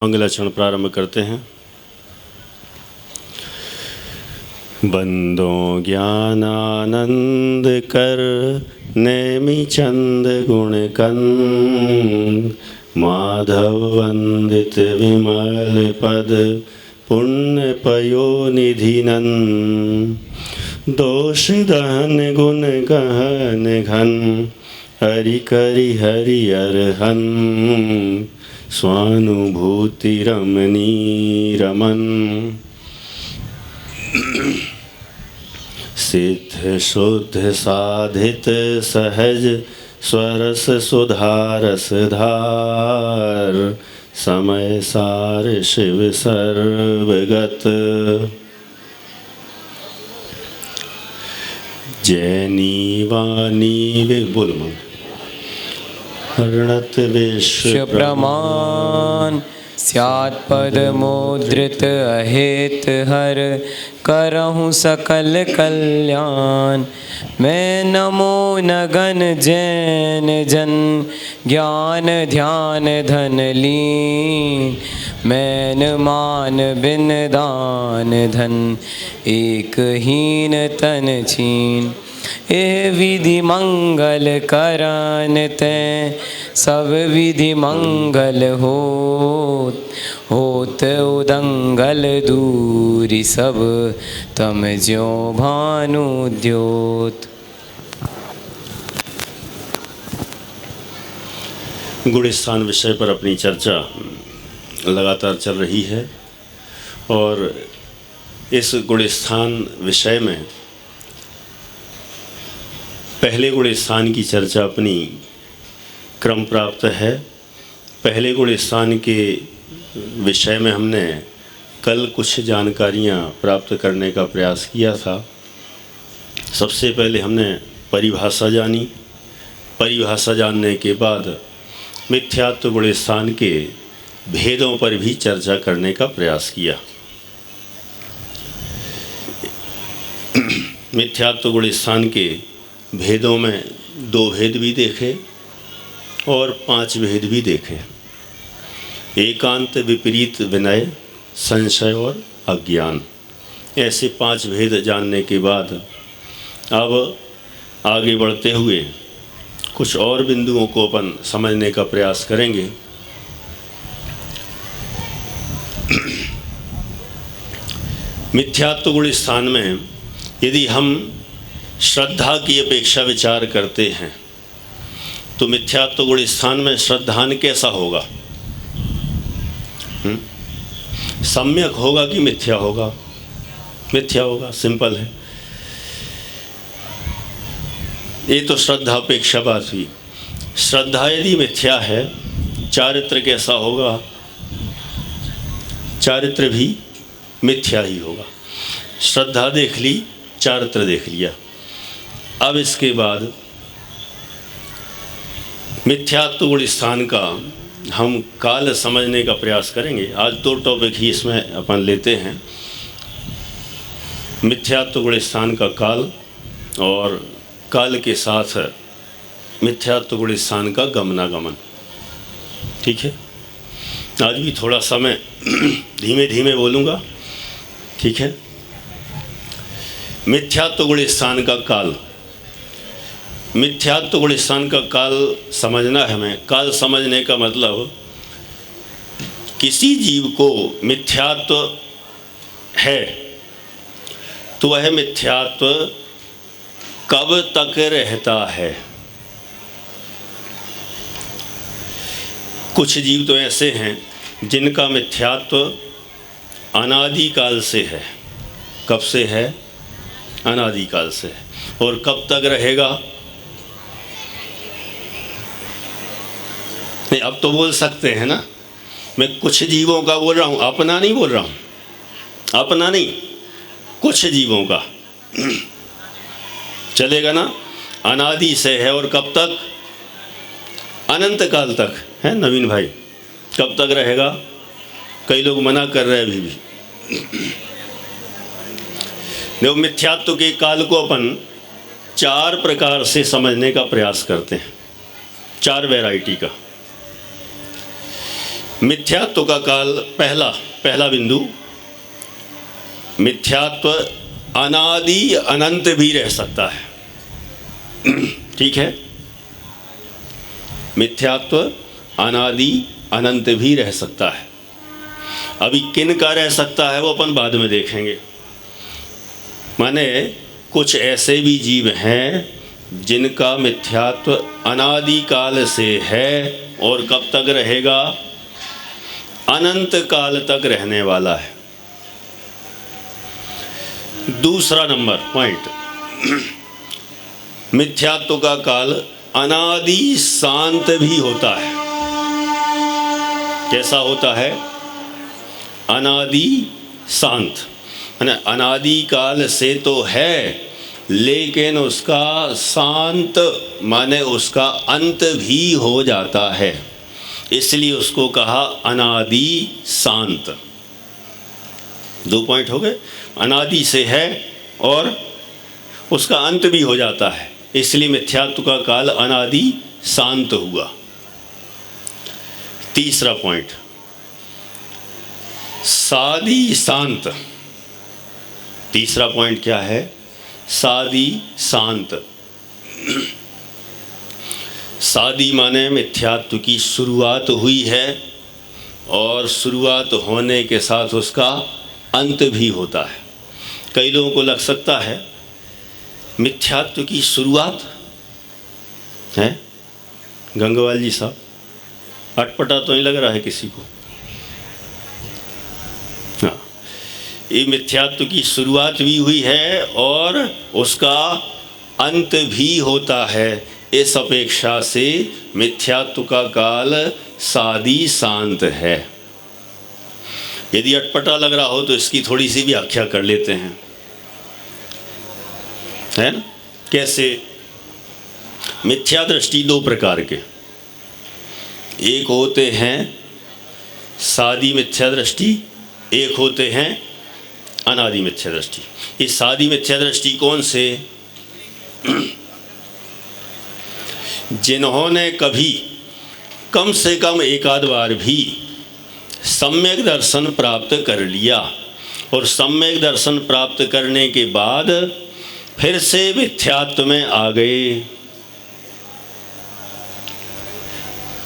मंगलाचरण प्रारंभ करते हैं। बंदो ज्ञानानंद कर नेमि चंद गुण कंद, माधव वंदित विमल पद पुण्य पयोनिधि नंद। दोष दहन गुण गहन घन, हरि करि हरि अरहन, स्वानुभूति रमणी रमन। सिद्ध शुद्ध साधित सहज स्वरस सुधारस धार, समय सार शिव सर्वगत। जैनी वाणी बोल हरणत विश्व प्रमाण, स्यात् पद मुद्रित अहेत हर, करहूँ सकल कल्याण। मैं नमो नगन जैन जन, ज्ञान ध्यान धन लीन। मैन मान बिन दान धन, एक हीन तन छीन। एह विधि मंगल करन तैं, सब विधि मंगल होत उदंगल दूरी सब, तम ज्यों भानु द्योत। गुणस्थान विषय पर अपनी चर्चा लगातार चल रही है और इस गुणस्थान विषय में पहले गुणस्थान की चर्चा अपनी क्रम प्राप्त है। पहले गुणस्थान के विषय में हमने कल कुछ जानकारियां प्राप्त करने का प्रयास किया था। सबसे पहले हमने परिभाषा जानी। परिभाषा जानने के बाद मिथ्यात्व गुणस्थान के भेदों पर भी चर्चा करने का प्रयास किया। मिथ्यात्व गुणस्थान के भेदों में 2 भेद भी देखे और 5 भेद भी देखे। एकांत, विपरीत, विनय, संशय और अज्ञान, ऐसे 5 भेद जानने के बाद अब आगे बढ़ते हुए कुछ और बिंदुओं को अपन समझने का प्रयास करेंगे। मिथ्यात्व गुण स्थान में यदि हम श्रद्धा की अपेक्षा विचार करते हैं तो मिथ्यात्व गुण स्थान में श्रद्धान कैसा होगा? सम्यक होगा कि मिथ्या होगा? मिथ्या होगा, सिंपल है। ये तो श्रद्धा अपेक्षा बात हुई। श्रद्धा यदि मिथ्या है, चारित्र कैसा होगा? चारित्र भी मिथ्या ही होगा। श्रद्धा देख ली, चारित्र देख लिया। अब इसके बाद मिथ्यात्व गुण स्थान का हम काल समझने का प्रयास करेंगे। आज 2 टॉपिक ही इसमें अपन लेते हैं, मिथ्यात्व गुण स्थान का काल और काल के साथ मिथ्यात्व गुण स्थान का गमनागमन। ठीक है, आज भी थोड़ा समय धीमे धीमे बोलूँगा। ठीक है, मिथ्यात्व गुण स्थान का काल। मिथ्यात्व गुण स्थान का काल समझना है हमें। काल समझने का मतलब किसी जीव को मिथ्यात्व है तो वह मिथ्यात्व कब तक रहता है। कुछ जीव तो ऐसे हैं जिनका मिथ्यात्व अनादिकाल से है। कब से है? अनादिकाल से है। और कब तक रहेगा? नहीं, अब तो बोल सकते हैं ना। मैं कुछ जीवों का बोल रहा हूँ, अपना नहीं बोल रहा हूँ। अपना नहीं, कुछ जीवों का चलेगा ना। अनादि से है और कब तक? अनंत काल तक है। नवीन भाई, कब तक रहेगा? कई लोग मना कर रहे हैं अभी भी। देखो, मिथ्यात्व के काल को अपन 4 प्रकार से समझने का प्रयास करते हैं, 4 वैरायटी का। मिथ्यात्व का काल, पहला बिंदु, मिथ्यात्व अनादि अनंत भी रह सकता है। ठीक है, मिथ्यात्व अनादि अनंत भी रह सकता है। अभी किन का रह सकता है वो अपन बाद में देखेंगे। माने कुछ ऐसे भी जीव हैं जिनका मिथ्यात्व अनादि काल से है और कब तक रहेगा? अनंत काल तक रहने वाला है। दूसरा नंबर पॉइंट, मिथ्यात्व का काल अनादि शांत भी होता है। कैसा होता है? अनादि शांत, अनादि काल से तो है लेकिन उसका शांत माने उसका अंत भी हो जाता है, इसलिए उसको कहा अनादि शांत। 2 पॉइंट हो गए, अनादि से है और उसका अंत भी हो जाता है, इसलिए मिथ्यात्व का काल अनादि शांत हुआ। तीसरा पॉइंट, सादि शांत। तीसरा पॉइंट क्या है? सादि शांत। सादि माने मिथ्यात्व की शुरुआत हुई है और शुरुआत होने के साथ उसका अंत भी होता है। कई लोगों को लग सकता है मिथ्यात्व की शुरुआत है, गंगवाल जी साहब, अटपटा तो नहीं लग रहा है किसी को? हाँ, ये मिथ्यात्व की शुरुआत भी हुई है और उसका अंत भी होता है। इस अपेक्षा से मिथ्यात्व का काल सादि शांत है। यदि अटपटा लग रहा हो तो इसकी थोड़ी सी व्याख्या कर लेते हैं, है ना? कैसे? मिथ्या दृष्टि 2 प्रकार के, एक होते हैं सादी मिथ्या दृष्टि, एक होते हैं अनादि मिथ्या दृष्टि। ये सादी मिथ्या दृष्टि कौन से? जिन्होंने कभी कम से कम एक आध बार भी सम्यक दर्शन प्राप्त कर लिया और सम्यक दर्शन प्राप्त करने के बाद फिर से मिथ्यात्व में आ गए।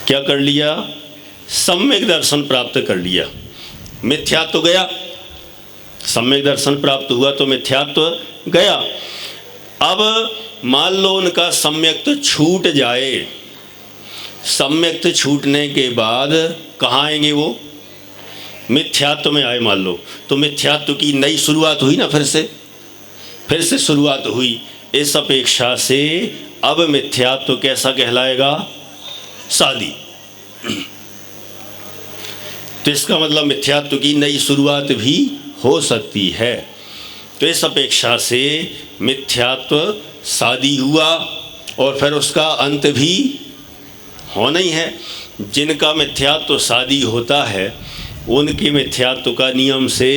क्या कर लिया? सम्यक दर्शन प्राप्त कर लिया, मिथ्यात्व गया, सम्यक दर्शन प्राप्त हुआ तो मिथ्यात्व गया। अब मान लो उनका सम्यक्त छूट जाए, सम्यक्त छूटने के बाद कहाँ आएंगे वो? मिथ्यात्व में आए मान लो, तो मिथ्यात्व की नई शुरुआत हुई ना, फिर से शुरुआत हुई। इस अपेक्षा से अब मिथ्यात्व कैसा कहलाएगा? सादी। तो इसका मतलब मिथ्यात्व की नई शुरुआत भी हो सकती है। तो इस अपेक्षा से मिथ्यात्व सादी हुआ और फिर उसका अंत भी होना ही है। जिनका मिथ्यात्व सादी होता है उनके मिथ्यात्व का नियम से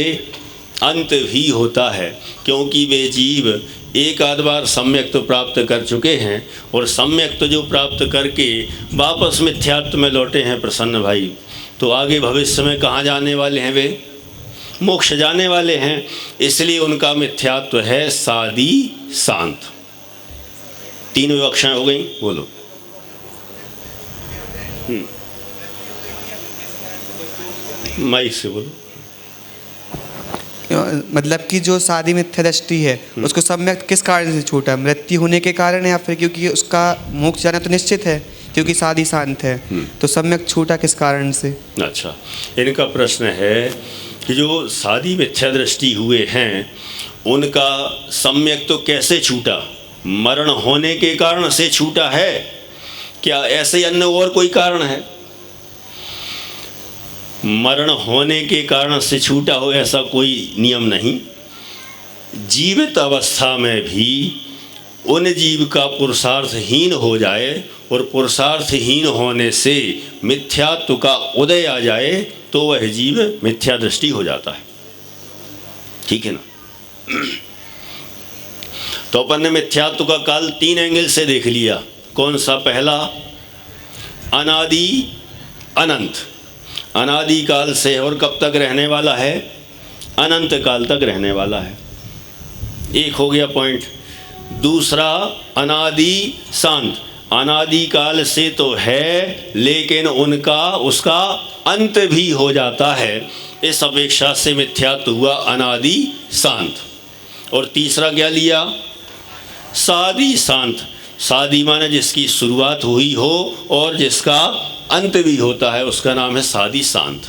अंत भी होता है, क्योंकि वे जीव एक आध बार सम्यक्त प्राप्त कर चुके हैं और सम्यक्त जो प्राप्त करके वापस मिथ्यात्व में लौटे हैं प्रसन्न भाई, तो आगे भविष्य में कहाँ जाने वाले हैं? वे मोक्ष जाने वाले हैं। इसलिए उनका मिथ्यात्व है सादी शांत। 3 विवक्षाएं हो गई, बोलो। माइक से बोलो। मतलब कि जो सादी मिथ्या दृष्टि है उसको सम्यक किस कारण से छूटा? मृत्यु होने के कारण या फिर क्योंकि उसका मोक्ष जाना तो निश्चित है क्योंकि सादी शांत है, तो सम्यक छूटा किस कारण से? अच्छा, इनका प्रश्न है कि जो सादी मिथ्या दृष्टि हुए हैं उनका सम्यक तो कैसे छूटा? मरण होने के कारण से छूटा है क्या? ऐसे अन्य और कोई कारण है? मरण होने के कारण से छूटा हो ऐसा कोई नियम नहीं। जीवित अवस्था में भी उन जीव का पुरुषार्थहीन हो जाए और पुरुषार्थहीन होने से मिथ्यात्व का उदय आ जाए तो वह जीव मिथ्या दृष्टि हो जाता है। ठीक है ना? तो अपन ने मिथ्यात्व का काल 3 एंगल से देख लिया। कौन सा? पहला, अनादि अनंत। अनादिकाल से है और कब तक रहने वाला है? अनंत काल तक रहने वाला है। एक हो गया पॉइंट। दूसरा, अनादि शांत, अनादिकाल से तो है लेकिन उसका अंत भी हो जाता है, इस अपेक्षा से मिथ्यात्व हुआ अनादि शांत। और तीसरा क्या लिया? सादि शांत। सादि माने जिसकी शुरुआत हुई हो और जिसका अंत भी होता है, उसका नाम है सादि शांत।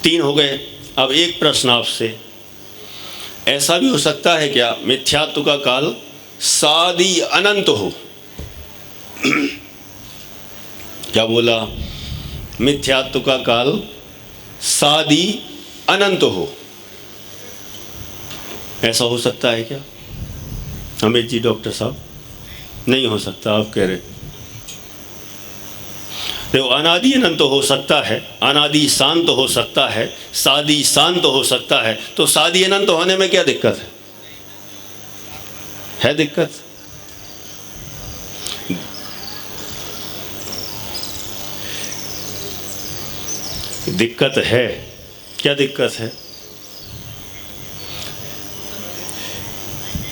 3 हो गए। अब एक प्रश्न आपसे, ऐसा भी हो सकता है क्या मिथ्यात्व का काल सादि अनंत हो? क्या बोला? मिथ्यात्व का काल सादि अनंत हो, ऐसा हो सकता है क्या? अमित जी, डॉक्टर साहब, नहीं हो सकता, आप कह रहे। देखो, अनादि अनंत हो सकता है, अनादि शांत हो सकता है, सादि शांत हो सकता है, तो सादि अनंत होने में क्या दिक्कत है? है दिक्कत? दिक्कत है। क्या दिक्कत है?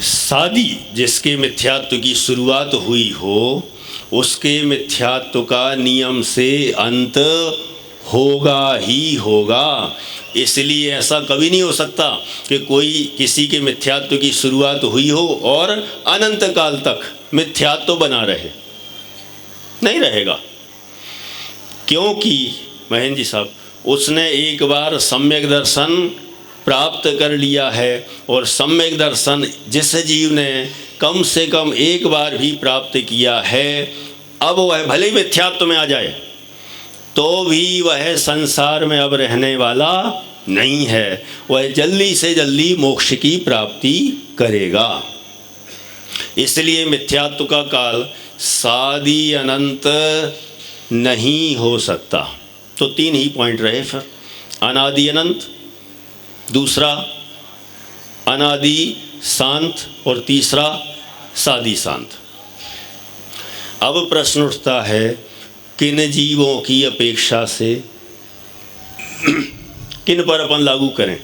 सादि जिसके मिथ्यात्व की शुरुआत हुई हो, उसके मिथ्यात्व का नियम से अंत होगा ही होगा। इसलिए ऐसा कभी नहीं हो सकता कि कोई किसी के मिथ्यात्व की शुरुआत हुई हो और अनंत काल तक मिथ्यात्व बना रहे, नहीं रहेगा। क्योंकि महेंद्र जी साहब, उसने एक बार सम्यक दर्शन प्राप्त कर लिया है, और सम्यक दर्शन जिस जीव ने कम से कम एक बार भी प्राप्त किया है, अब वह भले ही मिथ्यात्व में आ जाए तो भी वह संसार में अब रहने वाला नहीं है, वह जल्दी से जल्दी मोक्ष की प्राप्ति करेगा। इसलिए मिथ्यात्व का काल सादि अनंत नहीं हो सकता। तो 3 ही पॉइंट रहे फिर, अनादि अनंत, दूसरा अनादि शांत, और तीसरा सादि शांत। अब प्रश्न उठता है, किन जीवों की अपेक्षा से किन पर अपन लागू करें?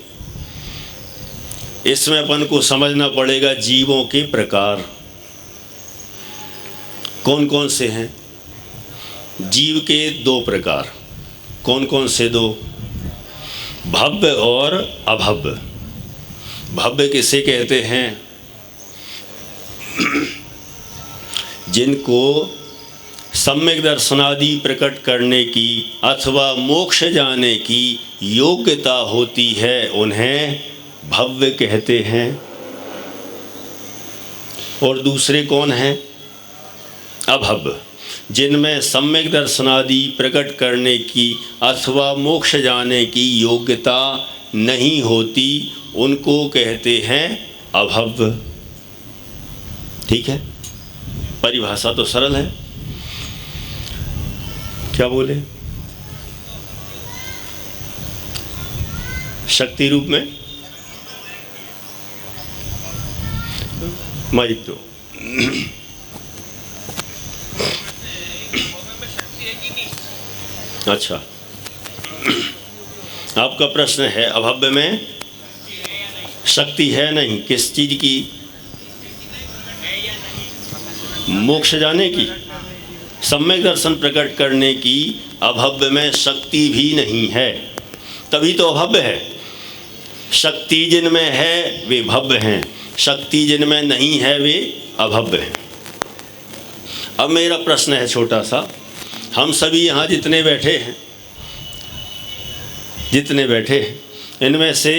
इसमें अपन को समझना पड़ेगा जीवों के प्रकार कौन कौन से हैं। जीव के 2 प्रकार, कौन कौन से 2? भव्य और अभव्य। भव्य किसे कहते हैं? जिनको सम्यक दर्शनादि प्रकट करने की अथवा मोक्ष जाने की योग्यता होती है, उन्हें भव्य कहते हैं। और दूसरे कौन हैं? अभव्य। जिनमें सम्यक दर्शनादि प्रकट करने की अथवा मोक्ष जाने की योग्यता नहीं होती, उनको कहते हैं अभव्य। ठीक है, परिभाषा तो सरल है। क्या बोले? शक्ति रूप में माइक दो। अच्छा, आपका प्रश्न है अभव्य में शक्ति है नहीं, किस चीज की? मोक्ष जाने की, सम्यक दर्शन प्रकट करने की अभव्य में शक्ति भी नहीं है, तभी तो अभव्य है। शक्ति जिनमें है वे भव्य हैं, शक्ति जिनमें नहीं है वे अभव्य हैं। अब मेरा प्रश्न है छोटा सा, हम सभी यहाँ जितने बैठे हैं, इनमें से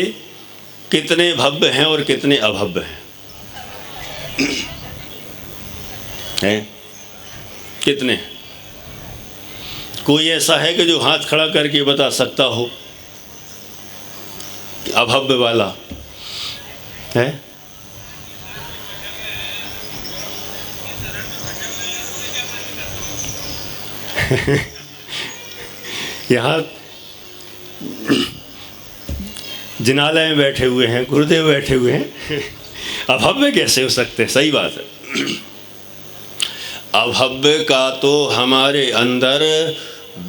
कितने भव्य हैं और कितने अभव्य हैं? कितने? कोई ऐसा है कि जो हाथ खड़ा करके बता सकता हो कि अभव्य वाला है? यहाँ जिनालय में बैठे हुए हैं, गुरुदेव बैठे हुए हैं, अभव्य कैसे हो सकते? सही बात है। अभव्य का तो हमारे अंदर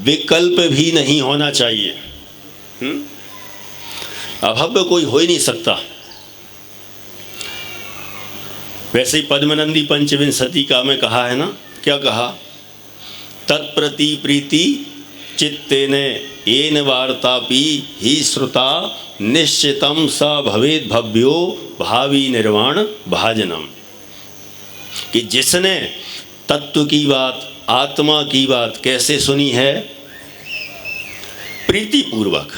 विकल्प भी नहीं होना चाहिए। अभव्य कोई हो ही नहीं सकता। वैसे ही पद्मनंदी पंचविंशतिका में कहा है ना, क्या कहा? तत्प्रति प्रीति चित्तेन येन वार्तापि ही श्रुता निश्चितम स भवेद भव्यो भावी निर्वाण भाजनम। कि जिसने तत्व की बात, आत्मा की बात कैसे सुनी है? प्रीतिपूर्वक,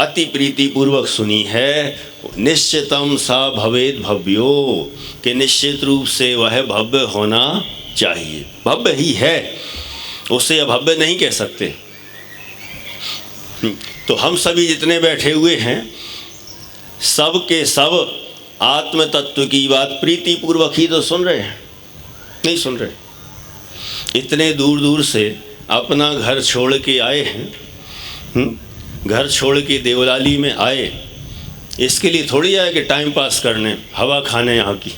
अति प्रीतिपूर्वक सुनी है। निश्चितम सा भवेद भव्यो, कि निश्चित रूप से वह भव्य होना चाहिए। भव्य ही है, उसे अभव्य नहीं कह सकते। तो हम सभी जितने बैठे हुए हैं, सब के सब आत्म तत्व की बात प्रीतिपूर्वक ही तो सुन रहे हैं, नहीं सुन रहे? इतने दूर दूर से अपना घर छोड़ के आए हैं, घर छोड़ के देवलाली में आए, इसके लिए थोड़ी आए कि टाइम पास करने, हवा खाने यहाँ की,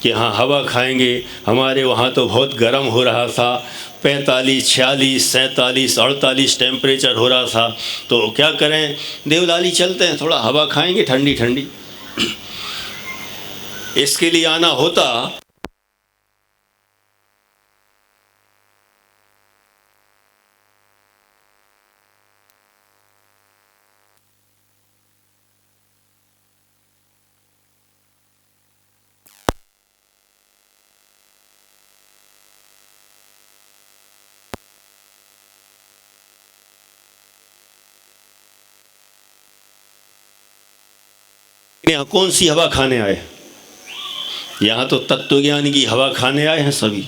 कि हाँ हवा खाएंगे। हमारे वहाँ तो बहुत गर्म हो रहा था, 45, 46, 47, 48 टेम्परेचर हो रहा था, तो क्या करें, देवलाली चलते हैं, थोड़ा हवा खाएंगे ठंडी ठंडी। इसके लिए आना होता यहाँ कौन सी हवा खाने आए? यहाँ तो तत्वज्ञान की हवा खाने आए हैं सभी।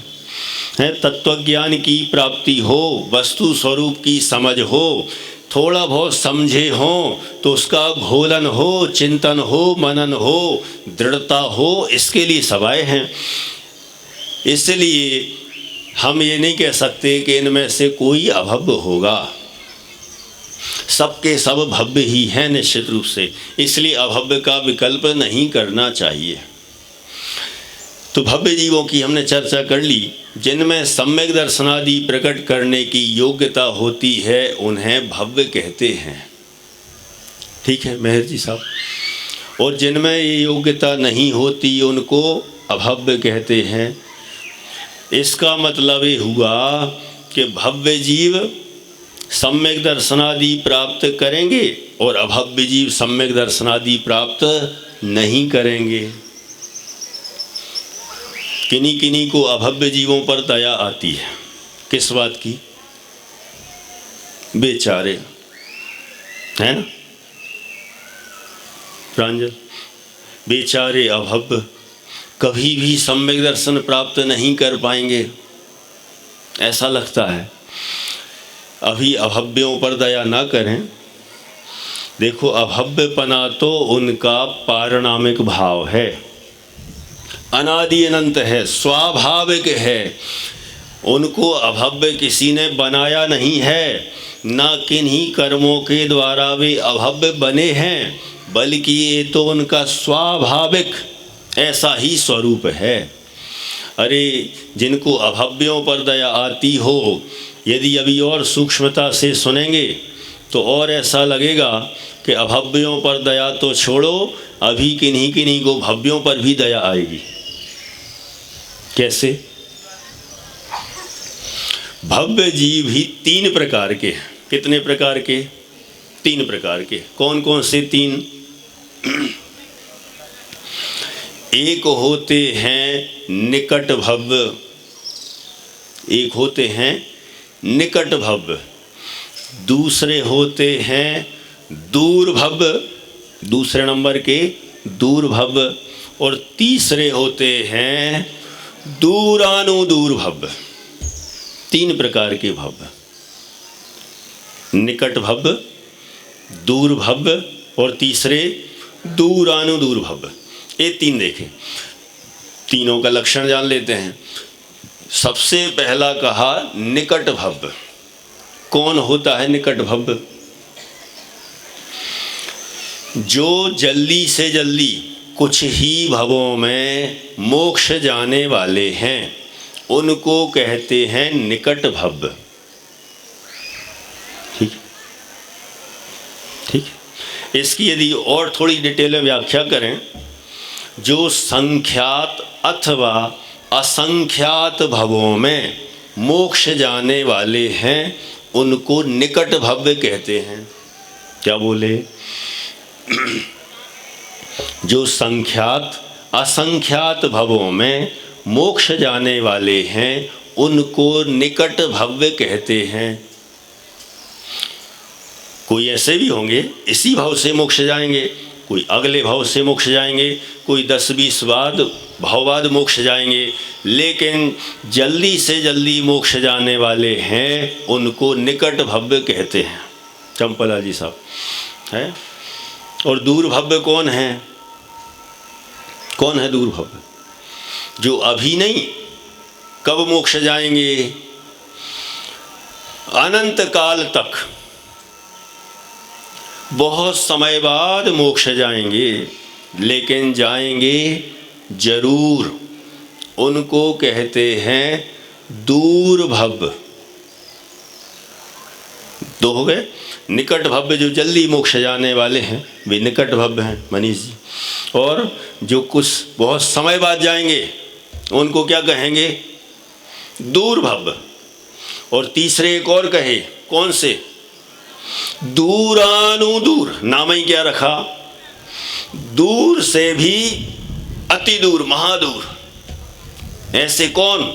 हैं, तत्वज्ञान की प्राप्ति हो, वस्तु स्वरूप की समझ हो, थोड़ा बहुत समझे हो तो उसका घोलन हो, चिंतन हो, मनन हो, दृढ़ता हो, इसके लिए सब आए हैं। इसलिए हम ये नहीं कह सकते कि इनमें से कोई अभव्य होगा। सबके सब भव्य ही हैं निश्चित रूप से, इसलिए अभव्य का विकल्प नहीं करना चाहिए। तो भव्य जीवों की हमने चर्चा कर ली। जिनमें सम्यक दर्शनादि प्रकट करने की योग्यता होती है उन्हें भव्य कहते हैं। ठीक है मेहर जी साहब। और जिनमें ये योग्यता नहीं होती उनको अभव्य कहते हैं। इसका मतलब ये हुआ कि भव्य जीव सम्यक दर्शनादि प्राप्त करेंगे और अभव्य जीव सम्यक दर्शनादि प्राप्त नहीं करेंगे। किन्हीं किन्हीं को अभव्य जीवों पर दया आती है। किस बात की? बेचारे, है ना प्रांजल, बेचारे अभव्य कभी भी सम्यक दर्शन प्राप्त नहीं कर पाएंगे, ऐसा लगता है। अभी अभव्यों पर दया ना करें। देखो अभव्यपना तो उनका पारणामिक भाव है, अनादि अनंत है, स्वाभाविक है। उनको अभव्य किसी ने बनाया नहीं है, ना किन्हीं कर्मों के द्वारा वे अभव्य बने हैं, बल्कि ये तो उनका स्वाभाविक ऐसा ही स्वरूप है। अरे जिनको अभव्यों पर दया आती हो, यदि अभी और सूक्ष्मता से सुनेंगे तो और ऐसा लगेगा कि अभव्यों पर दया तो छोड़ो, अभी किन्हीं किन्हीं को भव्यों पर भी दया आएगी। कैसे? भव्य जीव ही 3 प्रकार के। कितने प्रकार के? 3 प्रकार के। कौन कौन से 3? एक होते हैं निकट भव्य, एक होते हैं निकट भव्य, दूसरे होते हैं दूर भव्य, दूसरे नंबर के दूर भव्य, और तीसरे होते हैं दूरानुदूर भव्य। 3 प्रकार के भव्य, निकट भव्य, दूर भव्य और तीसरे दूरानुदूर भव्य। ये 3 देखें, तीनों का लक्षण जान लेते हैं। सबसे पहला कहा निकट भव्य। कौन होता है निकट भव्य? जो जल्दी से जल्दी कुछ ही भवों में मोक्ष जाने वाले हैं, उनको कहते हैं निकट भव्य। ठीक है, ठीक है। इसकी यदि और थोड़ी डिटेल में व्याख्या करें, जो संख्यात अथवा असंख्यात भवों में मोक्ष जाने वाले हैं उनको निकट भव्य कहते हैं। क्या बोले? जो संख्यात असंख्यात भवों में मोक्ष जाने वाले हैं उनको निकट भव्य कहते हैं। कोई ऐसे भी होंगे इसी भाव से मोक्ष जाएंगे, कोई अगले भाव से मोक्ष जाएंगे, कोई 10-20 भाव बाद मोक्ष जाएंगे, लेकिन जल्दी से जल्दी मोक्ष जाने वाले हैं उनको निकट भव्य कहते हैं। चंपला जी साहब है। और दूर भव्य कौन है? कौन है दूर भव्य? जो अभी नहीं, कब मोक्ष जाएंगे? अनंत काल तक, बहुत समय बाद मोक्ष जाएंगे, लेकिन जाएंगे जरूर। उनको कहते हैं दूर भव्य। दो हो गए। निकट भव्य जो जल्दी मोक्ष जाने वाले हैं वे निकट भव्य हैं मनीष जी, और जो कुछ बहुत समय बाद जाएंगे उनको क्या कहेंगे? दूर भव्य। और तीसरे एक और कहे, कौन से? दूरानुदूर। नाम ही क्या रखा? दूर से भी अति दूर, महादूर। ऐसे कौन?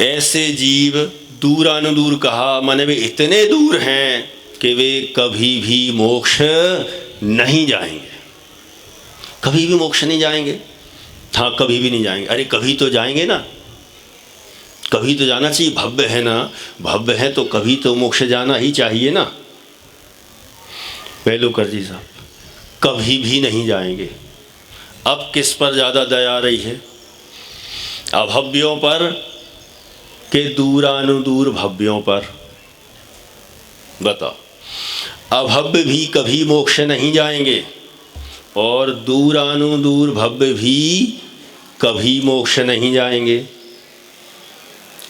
ऐसे जीव दूरानुदूर कहा, माने वे इतने दूर हैं कि वे कभी भी मोक्ष नहीं जाएंगे। कभी भी मोक्ष नहीं जाएंगे। हाँ, कभी भी नहीं जाएंगे। अरे कभी तो जाएंगे ना, कभी तो जाना चाहिए। भव्य है ना, भव्य है तो कभी तो मोक्ष जाना ही चाहिए ना। पेलुकर जी साहब कभी भी नहीं जाएंगे। अब किस पर ज़्यादा दया आ रही है? अभव्यों पर के दूरानुदूर भव्यों पर? बताओ। अभव्य भी कभी मोक्ष नहीं जाएंगे और दूरानुदूर भव्य भी कभी मोक्ष नहीं जाएंगे।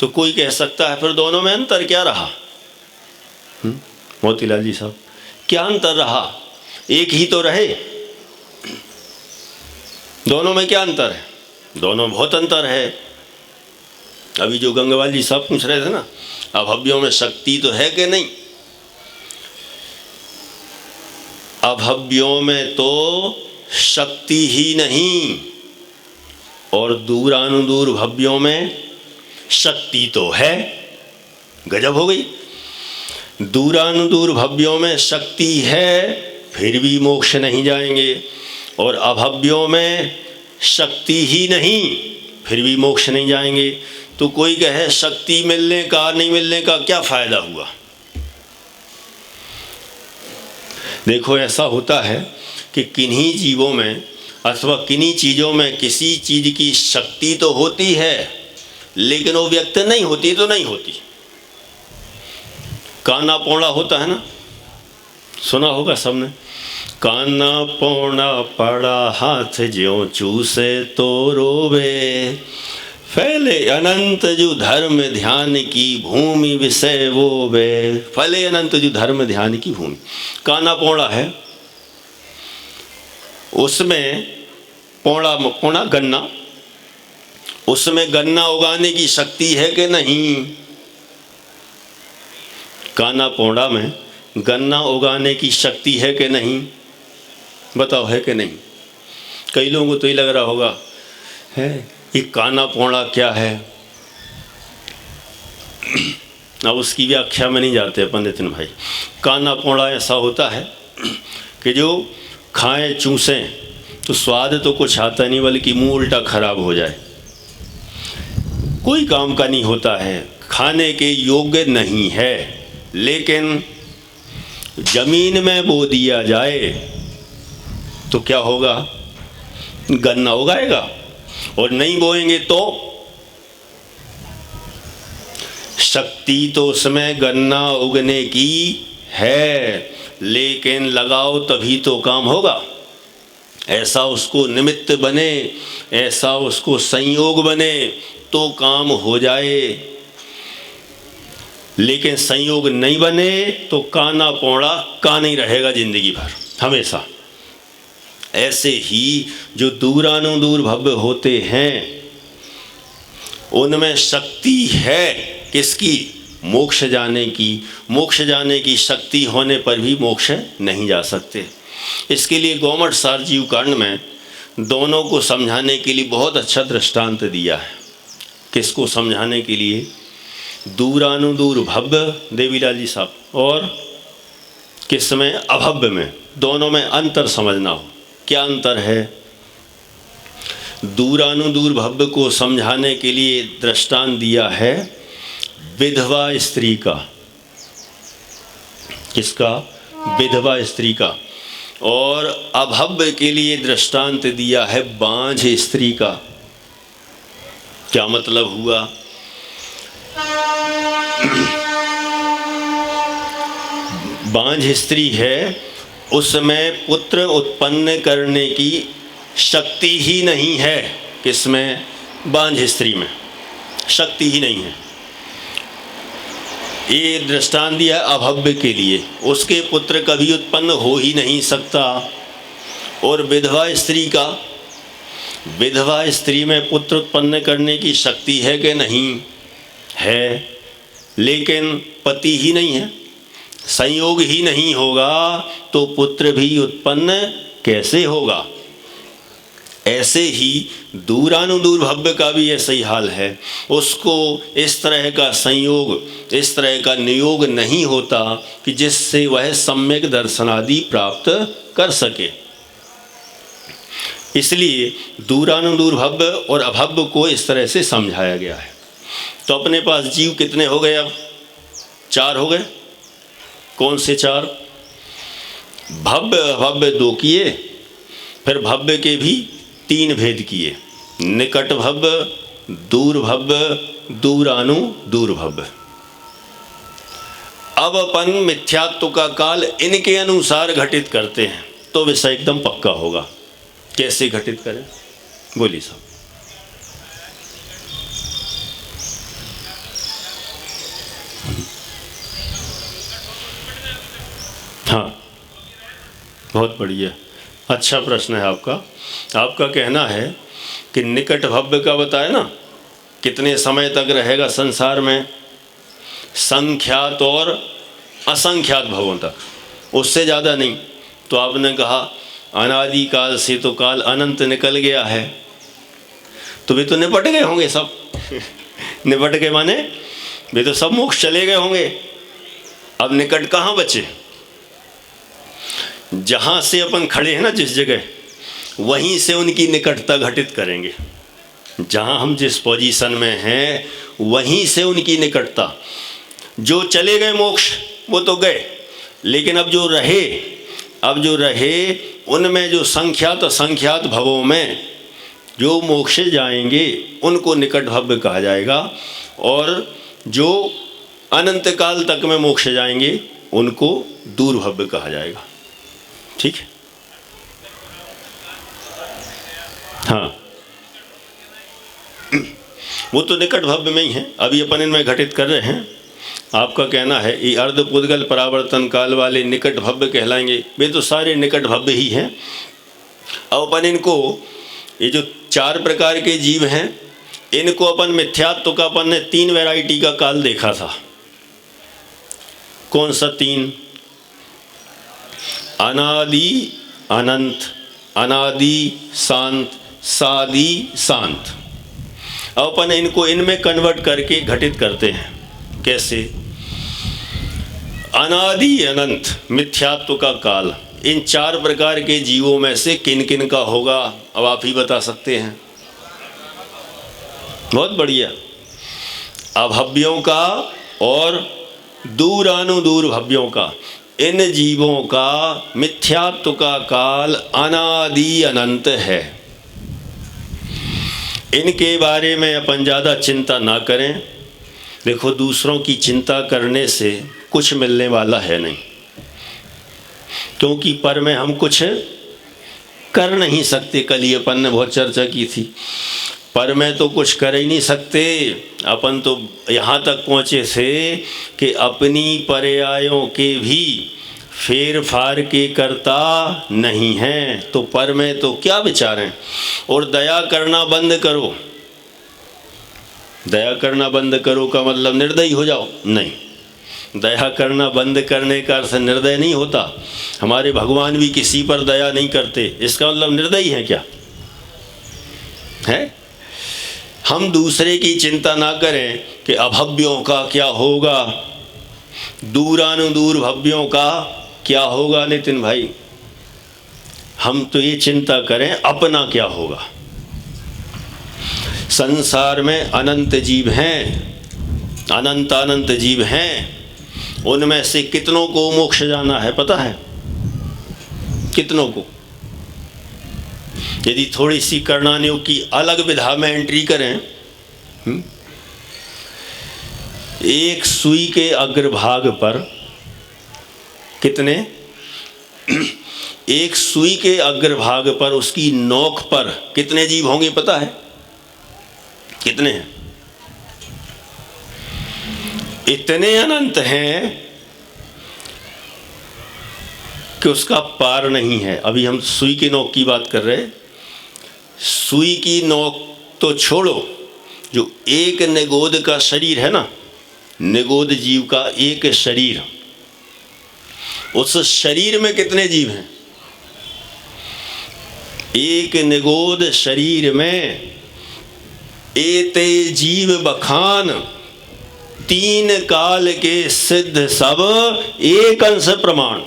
तो कोई कह सकता है फिर दोनों में अंतर क्या रहा? मोतीलाल जी साहब, क्या अंतर रहा? एक ही तो रहे। दोनों में क्या अंतर है? दोनों में बहुत अंतर है। अभी जो गंगवाल जी साहब पूछ रहे थे ना, अभव्यों में शक्ति तो है कि नहीं? अभव्यों में तो शक्ति ही नहीं, और दूरानुदूर भव्यों में शक्ति तो है। गजब हो गई। दूरानुदूर भव्यों में शक्ति है फिर भी मोक्ष नहीं जाएंगे, और अभव्यों में शक्ति ही नहीं फिर भी मोक्ष नहीं जाएंगे। तो कोई कहे शक्ति मिलने का नहीं मिलने का क्या फायदा हुआ? देखो, ऐसा होता है कि किन्हीं जीवों में अथवा किन्हीं चीज़ों में किसी चीज़ की शक्ति तो होती है लेकिन वो व्यक्त नहीं होती तो नहीं होती। काना पौड़ा होता है ना, सुना होगा सबने। काना पौड़ा पड़ा हाथ ज्यों चूसे तो रोवे, फैले अनंत जो धर्म ध्यान की भूमि विषय वो वे। फैले अनंत जो धर्म ध्यान की भूमि। काना पौड़ा है, उसमें पौड़ा गन्ना, उसमें गन्ना उगाने की शक्ति है कि नहीं? काना पौड़ा में गन्ना उगाने की शक्ति है कि नहीं? बताओ, है कि नहीं? कई लोगों को तो ये लग रहा होगा है ये काना पौड़ा क्या है। अब उसकी व्याख्या में नहीं जाते अपन नितिन भाई। काना पौड़ा ऐसा होता है कि जो खाएं चूसें तो स्वाद तो कुछ आता नहीं, बल्कि मुंह उल्टा खराब हो जाए। कोई काम का नहीं होता है, खाने के योग्य नहीं है, लेकिन जमीन में बो दिया जाए तो क्या होगा? गन्ना उगाएगा। और नहीं बोएंगे तो शक्ति तो उसमें गन्ना उगने की है, लेकिन लगाओ तभी तो काम होगा। ऐसा उसको निमित्त बने, ऐसा उसको संयोग बने तो काम हो जाए। लेकिन संयोग नहीं बने तो काना पौड़ा काना ही रहेगा जिंदगी भर हमेशा। ऐसे ही जो दूरानुदूर भव्य होते हैं उनमें शक्ति है किसकी? मोक्ष जाने की। मोक्ष जाने की शक्ति होने पर भी मोक्ष नहीं जा सकते। इसके लिए गौमठ सार जीव कांड में दोनों को समझाने के लिए बहुत अच्छा दृष्टांत दिया है। किसको समझाने के लिए? दूरानुदूर भव्य देवीलाल जी साहब और किस में? अभव्य में। दोनों में अंतर समझना हो। क्या अंतर है? दूरानुदूर भव्य को समझाने के लिए दृष्टांत दिया है विधवा स्त्री का। किसका? विधवा स्त्री का। और अभव्य के लिए दृष्टांत दिया है बांझ स्त्री का। क्या मतलब हुआ? बांझ स्त्री है, उसमें पुत्र उत्पन्न करने की शक्ति ही नहीं है। किसमें? बांझ स्त्री में शक्ति ही नहीं है। ये दृष्टांत दिया अभव्य के लिए, उसके पुत्र कभी उत्पन्न हो ही नहीं सकता। और विधवा स्त्री का? विधवा स्त्री में पुत्र उत्पन्न करने की शक्ति है कि नहीं? है, लेकिन पति ही नहीं है, संयोग ही नहीं होगा तो पुत्र भी उत्पन्न कैसे होगा? ऐसे ही दूरानुदूर भव्य का भी ऐसा ही हाल है। उसको इस तरह का संयोग, इस तरह का नियोग नहीं होता कि जिससे वह सम्यक दर्शनादि प्राप्त कर सके। इसलिए दूरानुदूर भव्य और अभव्य को इस तरह से समझाया गया है। तो अपने पास जीव कितने हो गए? अब 4 हो गए। कौन से 4? भव्य अभव्य 2 किए, फिर भव्य के भी 3 भेद किए। निकट भव्य, दूर भव्य, दूरानुदूर भव्य। अब अपन मिथ्यात्व का काल इनके अनुसार घटित करते हैं तो विषय एकदम पक्का होगा। कैसे घटित करें? बोलिए साहब। हाँ, बहुत बढ़िया, अच्छा प्रश्न है आपका। आपका कहना है कि निकट भव्य का बताया ना, कितने समय तक रहेगा संसार में? संख्यात और असंख्यात भवों तक, उससे ज़्यादा नहीं। तो आपने कहा अनादि काल से तो काल अनंत निकल गया है, तो वे तो निपट गए होंगे सब। निपट गए माने वे तो सब मोक्ष चले गए होंगे। अब निकट कहाँ बचे? जहाँ से अपन खड़े हैं ना, जिस जगह, वहीं से उनकी निकटता घटित करेंगे। जहाँ हम जिस पोजीशन में हैं वहीं से उनकी निकटता। जो चले गए मोक्ष वो तो गए, लेकिन अब जो रहे उनमें जो संख्यात असंख्यात भवों में जो मोक्ष जाएंगे उनको निकट भव्य कहा जाएगा, और जो अनंत काल तक में मोक्ष जाएंगे उनको दूर भव्य कहा जाएगा। ठीक है? हाँ, वो तो निकट भव्य में ही है। अभी अपन इनमें घटित कर रहे हैं। आपका कहना है ये अर्धपुद्गल परावर्तन काल वाले निकट भव्य कहलाएंगे। वे तो सारे निकट भव्य ही हैं। अब अपन इनको, ये जो 4 प्रकार के जीव हैं, इनको अपन मिथ्यात्व का अपन ने 3 वैरायटी का काल देखा था। कौन सा 3? अनादि अनंत, अनादि शांत, सादि शांत। अब अपन इनको इनमें कन्वर्ट करके घटित करते हैं। कैसे? अनादि अनंत मिथ्यात्व का काल इन 4 प्रकार के जीवों में से किन किन का होगा? अब आप ही बता सकते हैं। बहुत बढ़िया। अभव्यों का और दूरानुदूर भव्यों का, इन जीवों का मिथ्यात्व का काल अनादि अनंत है। इनके बारे में अपन ज़्यादा चिंता ना करें। देखो, दूसरों की चिंता करने से कुछ मिलने वाला है नहीं, क्योंकि पर में हम कुछ कर नहीं सकते। कल ही अपन ने बहुत चर्चा की थी, पर में तो कुछ कर ही नहीं सकते। अपन तो यहाँ तक पहुँचे थे कि अपनी पर्यायों के भी फेर फार के करता नहीं हैं, तो पर में तो क्या विचारें। और दया करना बंद करो। दया करना बंद करो का मतलब निर्दयी हो जाओ, नहीं। दया करना बंद करने का अर्थ निर्दय नहीं होता। हमारे भगवान भी किसी पर दया नहीं करते, इसका मतलब निर्दयी है क्या है। हम दूसरे की चिंता ना करें कि अभव्यों का क्या होगा, दूरानुदूर भव्यों का क्या होगा। नितिन भाई, हम तो ये चिंता करें अपना क्या होगा। संसार में अनंत जीव हैं, अनंत अनंत जीव हैं। उनमें से कितनों को मोक्ष जाना है पता है? कितनों को? यदि थोड़ी सी कर्णानियों की अलग विधा में एंट्री करें, एक सुई के अग्रभाग पर कितने, एक सुई के अग्रभाग पर उसकी नोक पर कितने जीव होंगे पता है? कितने हैं? इतने अनंत हैं कि उसका पार नहीं है। अभी हम सुई की नोक की बात कर रहे हैं। सुई की नोक तो छोड़ो, जो एक निगोद का शरीर है ना, निगोद जीव का एक शरीर, उस शरीर में कितने जीव हैं? एक निगोद शरीर में एते जीव बखान, तीन काल के सिद्ध सब एक अंश प्रमाण।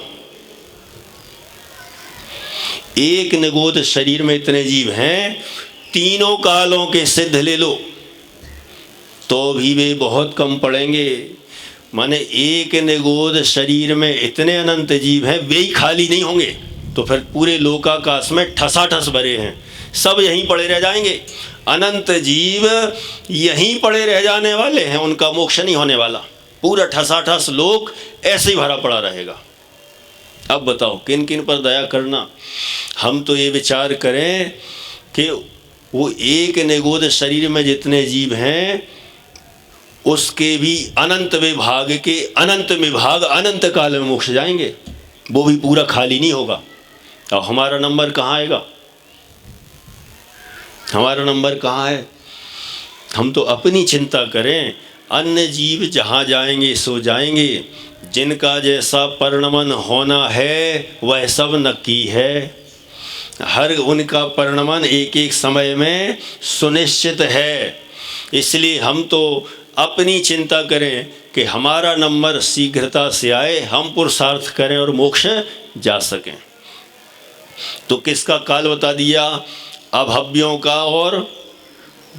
एक निगोद शरीर में इतने जीव हैं, तीनों कालों के सिद्ध ले लो तो भी वे बहुत कम पड़ेंगे। माने एक निगोद शरीर में इतने अनंत जीव हैं, वे ही खाली नहीं होंगे तो फिर पूरे लोकाकाश में ठसाठस भरे हैं, सब यहीं पड़े रह जाएंगे। अनंत जीव यहीं पड़े रह जाने वाले हैं, उनका मोक्ष नहीं होने वाला। पूरा ठसाठस लोक ऐसे ही भरा पड़ा रहेगा। अब बताओ किन किन पर दया करना। हम तो ये विचार करें कि वो एक निगोद शरीर में जितने जीव हैं, उसके भी अनंत विभाग के अनंत विभाग अनंत काल में मोक्ष जाएंगे, वो भी पूरा खाली नहीं होगा। अब हमारा नंबर कहाँ आएगा? हमारा नंबर कहाँ है? हम तो अपनी चिंता करें। अन्य जीव जहाँ जाएंगे सो जाएंगे, जिनका जैसा परिणमन होना है वह सब नक्की है। हर उनका परिणमन एक एक समय में सुनिश्चित है। इसलिए हम तो अपनी चिंता करें कि हमारा नंबर शीघ्रता से आए, हम पुरुषार्थ करें और मोक्ष जा सकें। तो किसका काल बता दिया? अभव्यों का और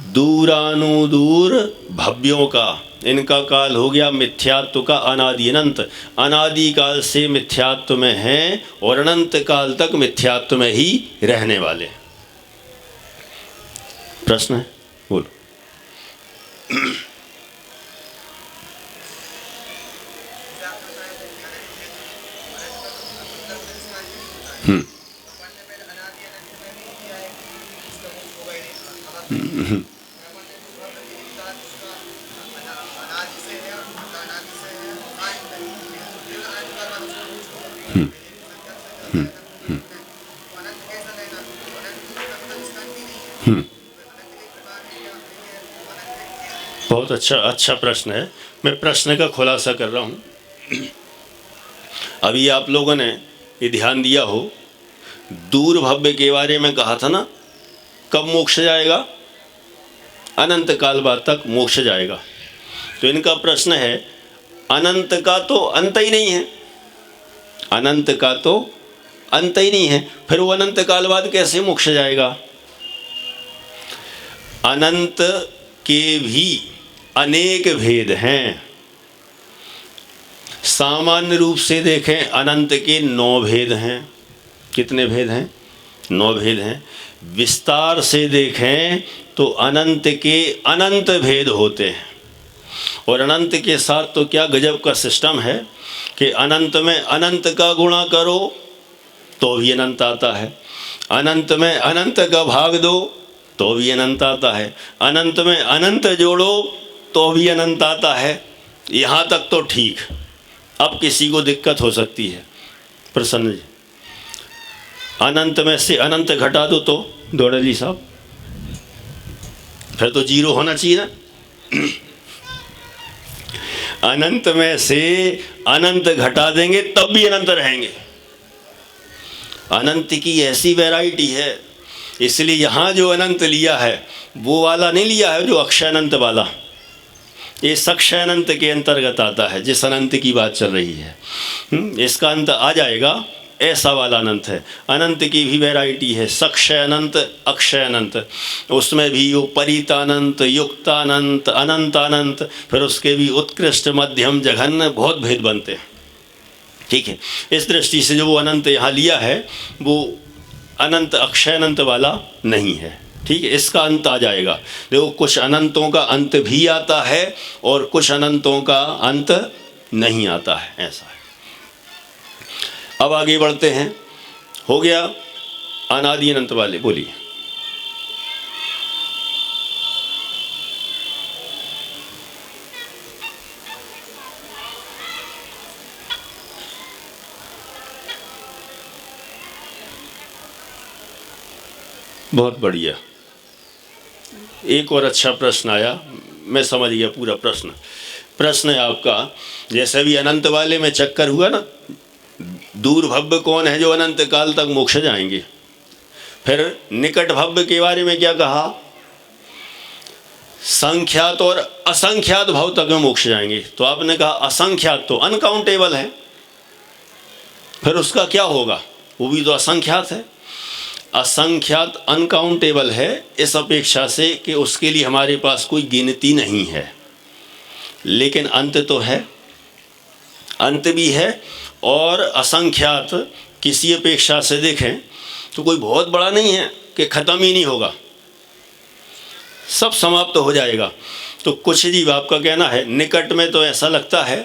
दूरानुदूर भव्यों का। इनका काल हो गया मिथ्यात्व का अनादि अनंत। अनादि काल से मिथ्यात्व में हैं और अनंत काल तक मिथ्यात्व में ही रहने वाले। प्रश्न है? बोलो। बहुत अच्छा प्रश्न है। मैं प्रश्न का खुलासा कर रहा हूँ। अभी आप लोगों ने ये ध्यान दिया हो, दूर भव्य के बारे में कहा था ना, कब मोक्ष जाएगा? अनंत काल बाद तक मोक्ष जाएगा। तो इनका प्रश्न है, अनंत का तो अंत ही नहीं है, अनंत का तो अंत ही नहीं है, फिर वो अनंत काल बाद कैसे मोक्ष जाएगा? अनंत के भी अनेक भेद हैं। सामान्य रूप से देखें अनंत के 9 भेद हैं। कितने भेद हैं? 9 भेद हैं। विस्तार से देखें तो अनंत के अनंत भेद होते हैं। और अनंत के साथ तो क्या गजब का सिस्टम है कि अनंत में अनंत का गुणा करो तो भी अनंत आता है, अनंत में अनंत का भाग दो तो भी अनंत आता है, अनंत में अनंत जोड़ो तो भी अनंत आता है। यहाँ तक तो ठीक। अब किसी को दिक्कत हो सकती है, प्रसन्न जी, अनंत में से अनंत घटा दो तो दौड़ली साहब, फिर तो जीरो होना चाहिए ना। अनंत में से अनंत घटा देंगे तब भी अनंत रहेंगे। अनंत की ऐसी वैरायटी है, इसलिए यहाँ जो अनंत लिया है वो वाला नहीं लिया है जो अक्षय अनंत वाला। ये सक्षय अनंत के अंतर्गत आता है जिस अनंत की बात चल रही है। इसका अंत आ जाएगा, ऐसा वाला अनंत है। अनंत की भी वैरायटी है, सक्षय अनंत, अक्षय अनंत, उसमें भी वो परितानंत, युक्तानंत, अनंतानंत, फिर उसके भी उत्कृष्ट, मध्यम, जघन्य, बहुत भेद बनते हैं। ठीक है, इस दृष्टि से जो वो अनंत यहाँ लिया है वो अनंत अक्षय अनंत वाला नहीं है। ठीक है, इसका अंत आ जाएगा। देखो, कुछ अनंतों का अंत भी आता है और कुछ अनंतों का अंत नहीं आता है, ऐसा है। अब आगे बढ़ते हैं। हो गया अनादि अनंत वाले, बोलिए। बहुत बढ़िया। एक और अच्छा प्रश्न आया, मैं समझ गया पूरा प्रश्न। प्रश्न है आपका, जैसे भी अनंत वाले में चक्कर हुआ ना, दूर भव्य कौन है जो अनंत काल तक मोक्ष जाएंगे। फिर निकट भव्य के बारे में क्या कहा, संख्यात और असंख्यात भव तक में मोक्ष जाएंगे। तो आपने कहा असंख्यात तो अनकाउंटेबल है, फिर उसका क्या होगा, वो भी तो असंख्यात है। असंख्यात अनकाउंटेबल है इस अपेक्षा से कि उसके लिए हमारे पास कोई गिनती नहीं है, लेकिन अंत तो है, अंत भी है। और असंख्यात किसी अपेक्षा से देखें तो कोई बहुत बड़ा नहीं है कि ख़त्म ही नहीं होगा, सब समाप्त हो जाएगा। तो कुछ जीव, आपका कहना है निकट में तो ऐसा लगता है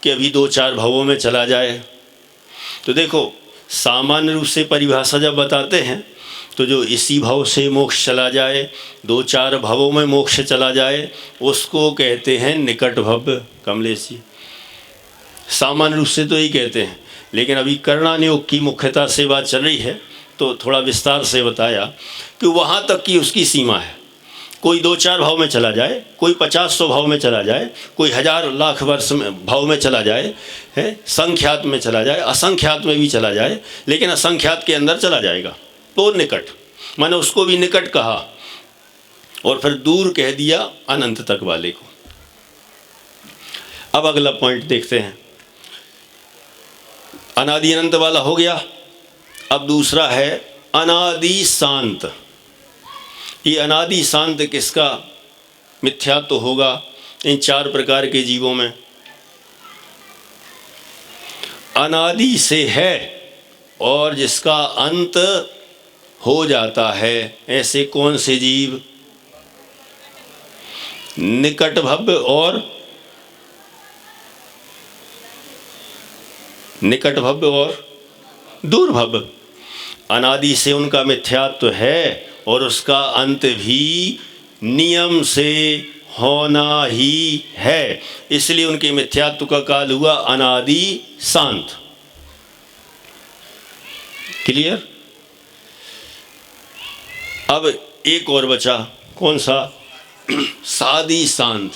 कि अभी 2-4 भवों में चला जाए। तो देखो, सामान्य रूप से परिभाषा जब बताते हैं तो जो इसी भव से मोक्ष चला जाए, 2-4 भवों में मोक्ष चला जाए, उसको कहते हैं निकट भव्य। कमलेश जी, सामान्य रूप से तो यही कहते हैं, लेकिन अभी कर्णानुयोग की मुख्यता से बात चल रही है तो थोड़ा विस्तार से बताया कि वहाँ तक की उसकी सीमा है। कोई 2-4 भाव में चला जाए, कोई 50-100 भाव में चला जाए, कोई 1000 लाख वर्ष में भाव में चला जाए, है संख्यात में चला जाए, असंख्यात में भी चला जाए, लेकिन असंख्यात के अंदर चला जाएगा तो निकट, मैंने उसको भी निकट कहा। और फिर दूर कह दिया अनंत तक वाले को। अब अगला पॉइंट देखते हैं। अनादि अनंत वाला हो गया। अब दूसरा है अनादि शांत। ये अनादि शांत किसका मिथ्यात्व होगा इन 4 प्रकार के जीवों में? अनादि से है और जिसका अंत हो जाता है, ऐसे कौन से जीव? निकट भव्य और दूर भव्य। अनादि से उनका मिथ्यात्व है और उसका अंत भी नियम से होना ही है, इसलिए उनके मिथ्यात्व का काल हुआ अनादि शांत। क्लियर? अब एक और बचा, कौन सा? सादि शांत।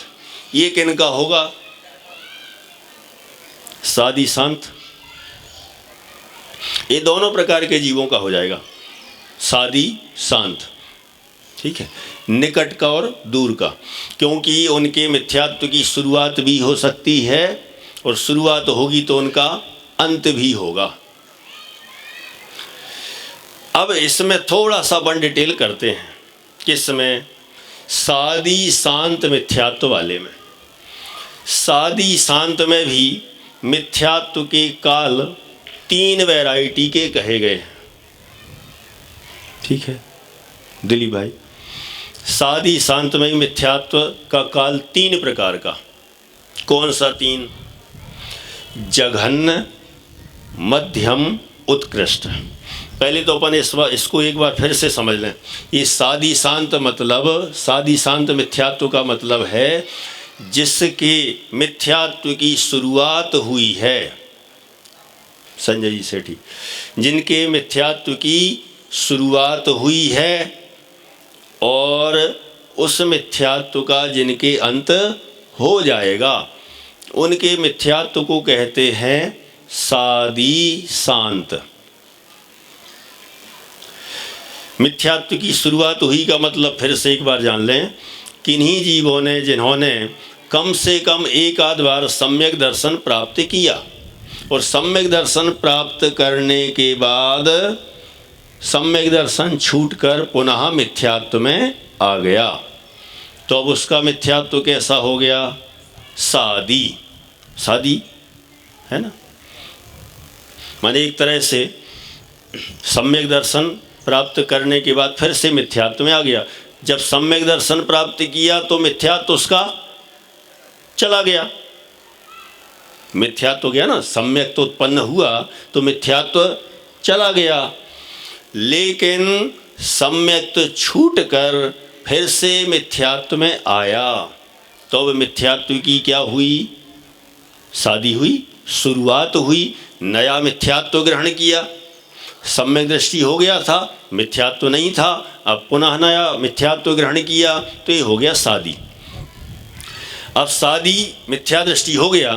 ये किनका होगा? सादि शांत ये दोनों प्रकार के जीवों का हो जाएगा, सादि शांत। ठीक है, निकट का और दूर का, क्योंकि उनके मिथ्यात्व की शुरुआत भी हो सकती है और शुरुआत होगी तो उनका अंत भी होगा। अब इसमें थोड़ा सा वन डिटेल करते हैं। किसमें? सादि शांत मिथ्यात्व वाले में। सादि शांत में भी मिथ्यात्व के काल 3 वैरायटी के कहे गए हैं। ठीक है दिलीप भाई, सादि शांत में मिथ्यात्व का काल 3 प्रकार का। कौन सा 3? जघन्य, मध्यम, उत्कृष्ट। पहले तो अपन इसको एक बार फिर से समझ लें। ये सादी शांत मतलब, सादी शांत मिथ्यात्व का मतलब है जिसके मिथ्यात्व की शुरुआत हुई है, संजय जी सेठी, जिनके मिथ्यात्व की शुरुआत हुई है और उस मिथ्यात्व का जिनके अंत हो जाएगा, उनके मिथ्यात्व को कहते हैं सादी शांत। मिथ्यात्व की शुरुआत हुई का मतलब फिर से एक बार जान लें, किन्हीं जीवों ने जिन्होंने कम से कम एक आध बार सम्यक दर्शन प्राप्त किया और सम्यक दर्शन प्राप्त करने के बाद सम्यक दर्शन छूटकर पुनः मिथ्यात्व में आ गया, तो अब उसका मिथ्यात्व कैसा हो गया? सादी, सादी है ना। माने एक तरह से सम्यक दर्शन प्राप्त करने के बाद फिर से मिथ्यात्व में आ गया। जब सम्यक दर्शन प्राप्त किया तो मिथ्यात्व उसका चला गया, मिथ्यात्व गया ना, सम्यक तो उत्पन्न हुआ तो मिथ्यात्व चला गया, लेकिन सम्यक तो छूट कर फिर से मिथ्यात्व में आया, तो अब मिथ्यात्व की क्या हुई? शादी हुई, शुरुआत हुई, नया मिथ्यात्व ग्रहण किया। सम्यक दृष्टि हो गया था, मिथ्यात्व नहीं था, अब पुनः नया मिथ्यात्व ग्रहण किया, तो ये हो गया शादी। अब शादी मिथ्या दृष्टि हो गया,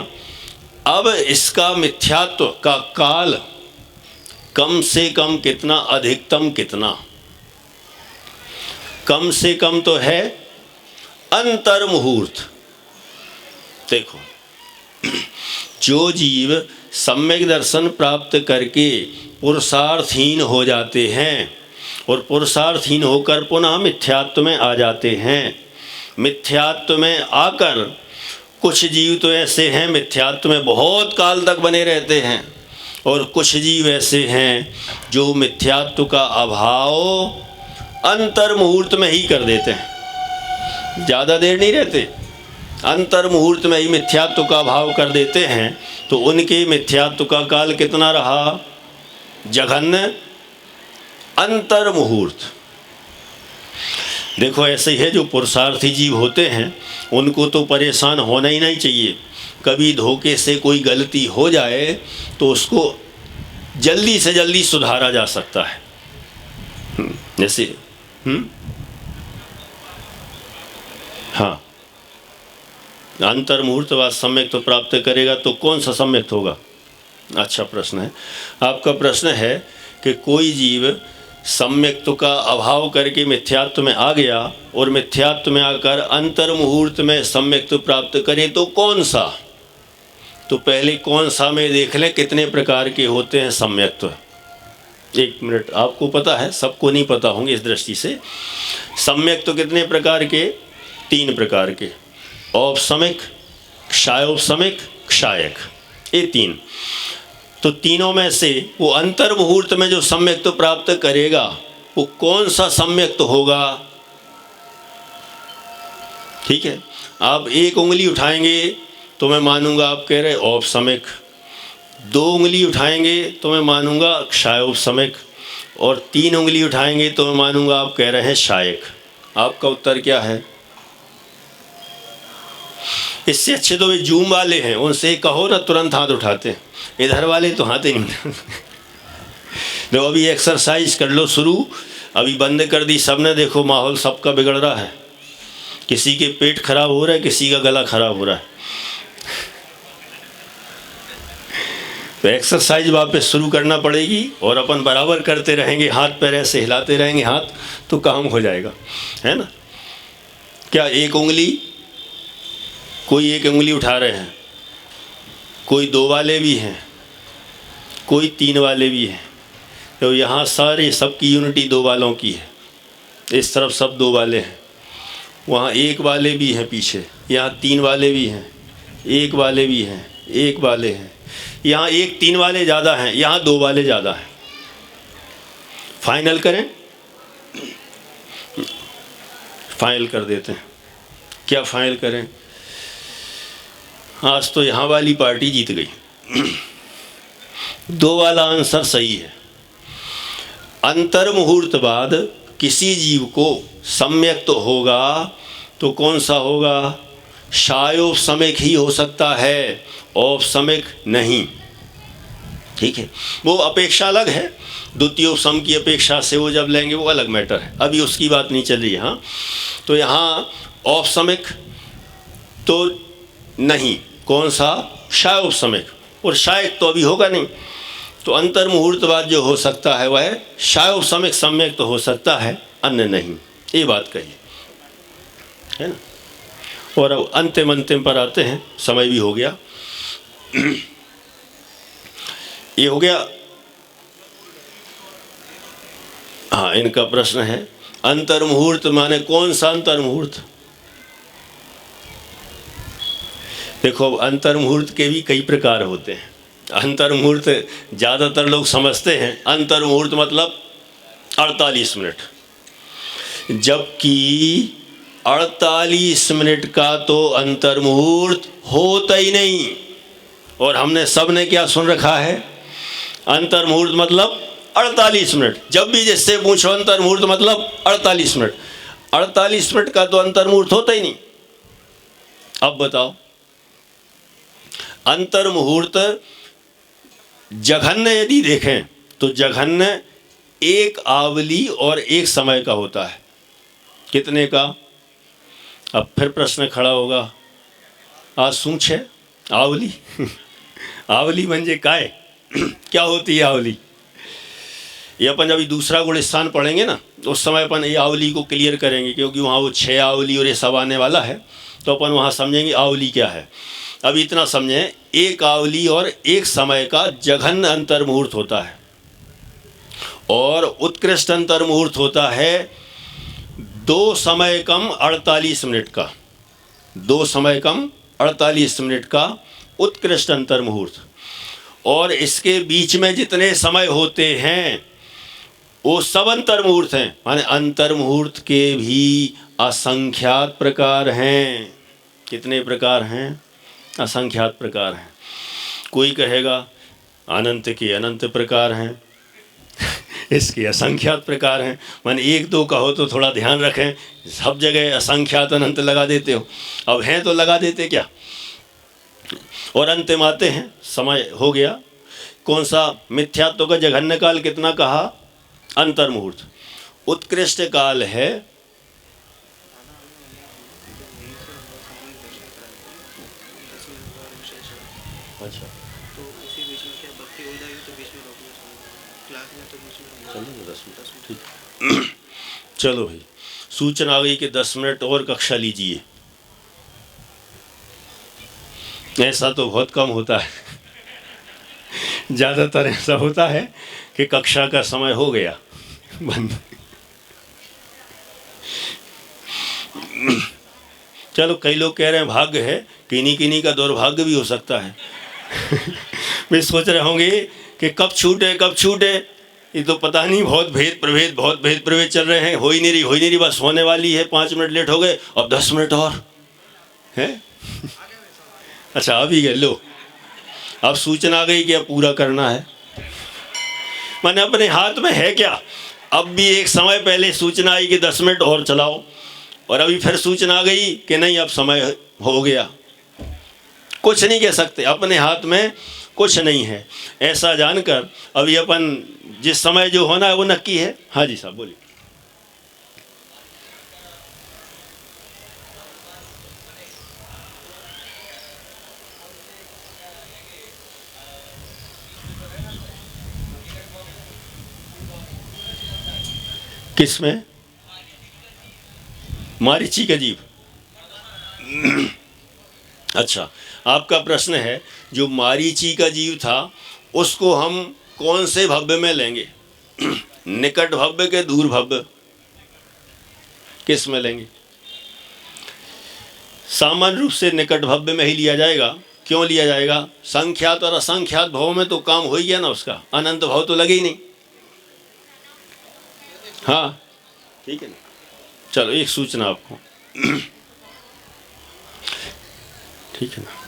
अब इसका मिथ्यात्व का काल कम से कम कितना, अधिकतम कितना? कम से कम तो है अंतर मुहूर्त। देखो, जो जीव सम्यक दर्शन प्राप्त करके पुरुषार्थहीन हो जाते हैं और पुरुषार्थहीन होकर पुनः मिथ्यात्व में आ जाते हैं, मिथ्यात्व में आकर कुछ जीव तो ऐसे हैं मिथ्यात्व में बहुत काल तक बने रहते हैं, और कुछ जीव ऐसे हैं जो मिथ्यात्व का अभाव अंतर मुहूर्त में ही कर देते हैं, ज़्यादा देर नहीं रहते, अंतर मुहूर्त में ही मिथ्यात्व का अभाव कर देते हैं। तो उनके मिथ्यात्व का काल कितना रहा? जघन्य अंतर मुहूर्त। देखो, ऐसे ही है जो पुरुषार्थी जीव होते हैं उनको तो परेशान होना ही नहीं चाहिए। कभी धोखे से कोई गलती हो जाए तो उसको जल्दी से जल्दी सुधारा जा सकता है। जैसे हाँ, अंतर मुहूर्त बाद सम्यक तो प्राप्त करेगा, तो कौन सा सम्यक होगा? अच्छा प्रश्न है आपका। प्रश्न है कि कोई जीव सम्यक्त्व का अभाव करके मिथ्यात्व में आ गया और मिथ्यात्व में आकर अंतर मुहूर्त में सम्यक्त्व प्राप्त करे, तो कौन सा? तो पहले कौन सा में देख लें कितने प्रकार के होते हैं सम्यक्त्व। एक मिनट, आपको पता है, सबको नहीं पता होंगे इस दृष्टि से। सम्यक्त्व कितने प्रकार के? 3 प्रकार के, औपसमिक, क्षायोपसमिक, क्षायक, ये 3। तो तीनों में से वो अंतर मुहूर्त में जो सम्यक्त्व प्राप्त करेगा वो कौन सा सम्यक्त्व होगा? ठीक है, आप एक उंगली उठाएंगे तो मैं मानूंगा आप कह रहे औपसमिक, 2 उंगली उठाएंगे तो मैं मानूंगा क्षायोपसमिक, और 3 उंगली उठाएंगे तो मैं मानूंगा आप कह रहे हैं क्षायक। आपका उत्तर क्या है? इससे अच्छे तो वे जूम वाले हैं, उनसे कहो ना तुरंत हाथ उठाते हैं, इधर वाले तो हाथ ही नहीं। देखो, अभी एक्सरसाइज कर लो शुरू, अभी बंद कर दी सबने, देखो माहौल सबका बिगड़ रहा है, किसी के पेट खराब हो रहा है, किसी का गला खराब हो रहा है। तो एक्सरसाइज वापस शुरू करना पड़ेगी और अपन बराबर करते रहेंगे, हाथ पैर ऐसे हिलाते रहेंगे हाथ, तो काम हो जाएगा, है ना। क्या एक उंगली, कोई एक उंगली उठा रहे हैं, कोई 2 वाले भी हैं, कोई 3 वाले भी हैं, तो यहाँ सारे सबकी यूनिटी 2 वालों की है। इस तरफ सब 2 वाले हैं, वहाँ 1 वाले भी हैं पीछे, यहाँ 3 वाले भी हैं, 1 वाले भी हैं, 1 वाले हैं, यहाँ 3 वाले ज़्यादा हैं, यहाँ 2 वाले ज़्यादा हैं। फाइनल करें, फाइनल कर देते हैं। क्या फाइनल करें? आज तो यहाँ वाली पार्टी जीत गई। 2 वाला आंसर सही है। अंतर मुहूर्त बाद किसी जीव को सम्यक तो होगा तो कौन सा होगा? शायोपसमिक ही हो सकता है, औपसमिक नहीं। ठीक है, वो अपेक्षा अलग है, द्वितीयोपसम की अपेक्षा से वो जब लेंगे वो अलग मैटर है, अभी उसकी बात नहीं चल रही है। हाँ, तो यहाँ औपसमिक तो नहीं, कौन सा? शायोपसमिक, और शायक तो अभी होगा नहीं। तो अंतर मुहूर्त बाद जो हो सकता है वह शायोपसमिक सम्यक तो हो सकता है, अन्य नहीं, ये बात कही है ना। और अब अंतिम पर आते हैं, समय भी हो गया। ये हो गया। हाँ, इनका प्रश्न है अंतर मुहूर्त माने कौन सा अंतर मुहूर्त? देखो, अंतर मुहूर्त के भी कई प्रकार होते हैं। अंतर मुहूर्त ज़्यादातर लोग समझते हैं अंतर मुहूर्त मतलब 48 मिनट, जबकि 48 मिनट का तो अंतर मुहूर्त होता ही नहीं। और हमने सब ने क्या सुन रखा है? अंतर मुहूर्त मतलब 48 मिनट। जब भी जिससे पूछो अंतर मुहूर्त मतलब 48 मिनट, 48 मिनट का तो अंतर मुहूर्त होता ही नहीं। अब बताओ, अंतर मुहूर्त जघन्य यदि देखें तो जघन्य एक आवली और एक समय का होता है। कितने का? अब फिर प्रश्न खड़ा होगा, आज सूंछ है आवली? आवली म्हणजे काय? क्या होती है आवली? ये अपन जब दूसरा गुण स्थान पढ़ेंगे ना, उस समय अपन ये आवली को क्लियर करेंगे, क्योंकि वहाँ वो 6 आवली और ये सब आने वाला है, तो अपन वहाँ समझेंगे आवली क्या है। अब इतना समझें, एक आवली और एक समय का जघन्य अंतर मुहूर्त होता है, और उत्कृष्ट अंतर मुहूर्त होता है 2 समय कम 48 मिनट का। 2 समय कम 48 मिनट का उत्कृष्ट अंतर मुहूर्त। और इसके बीच में जितने समय होते हैं वो सब अंतर मुहूर्त हैं। माने अंतर मुहूर्त के भी असंख्यात प्रकार हैं। कितने प्रकार हैं? असंख्यात प्रकार हैं। कोई कहेगा अनंत के अनंत प्रकार हैं, इसके असंख्यात प्रकार हैं। माने 1-2 कहो तो थोड़ा ध्यान रखें, सब जगह असंख्यात अनंत लगा देते हो। अब हैं तो लगा देते क्या। और अंतिम आते हैं, समय हो गया। कौन सा? मिथ्यात्व का जघन्य काल कितना कहा? अंतर मुहूर्त। उत्कृष्ट काल है अच्छा, तो उसी बीच में क्या भक्ति हो जाएगी तो बीच में रोकना चाहिए क्लास में, तो बीच में चलो 10 मिनट, ठीक। चलो भाई, सूचना आ गई कि 10 मिनट और कक्षा लीजिए। ऐसा तो बहुत कम होता है, ज़्यादातर ऐसा होता है कि कक्षा का समय हो गया बंद। चलो, कई लोग कह रहे हैं भाग्य है, किन्हीं का दुर्भाग्य भी हो सकता है। वे सोच रहे होंगे कि कब छूटे, ये तो पता नहीं, बहुत भेद प्रभेद चल रहे हैं, हो ही नहीं रही, बस होने वाली है, 5 मिनट लेट हो गए, अब 10 मिनट और है। अच्छा, अभी गए लो, अब सूचना आ गई कि अब पूरा करना है। मैंने अपने हाथ में है क्या? अब भी एक समय पहले सूचना आई कि 10 मिनट और चलाओ, और अभी फिर सूचना आ गई कि नहीं अब समय हो गया। कुछ नहीं कह सकते, अपने हाथ में कुछ नहीं है। ऐसा जानकर अभी अपन जिस समय जो होना है वो नक्की है। हाँ जी साहब, बोलिए। किसमें? मारीची का जीव। अच्छा, आपका प्रश्न है जो मारीची का जीव था उसको हम कौन से भव्य में लेंगे? निकट भव्य के दूर भव्य, किस में लेंगे? सामान्य रूप से निकट भव्य में ही लिया जाएगा। क्यों लिया जाएगा? संख्यात और असंख्यात भाव में तो काम हो ही गया ना उसका, अनंत भाव तो लगे ही नहीं। हाँ ठीक है ना। चलो, एक सूचना आपको, ठीक है ना।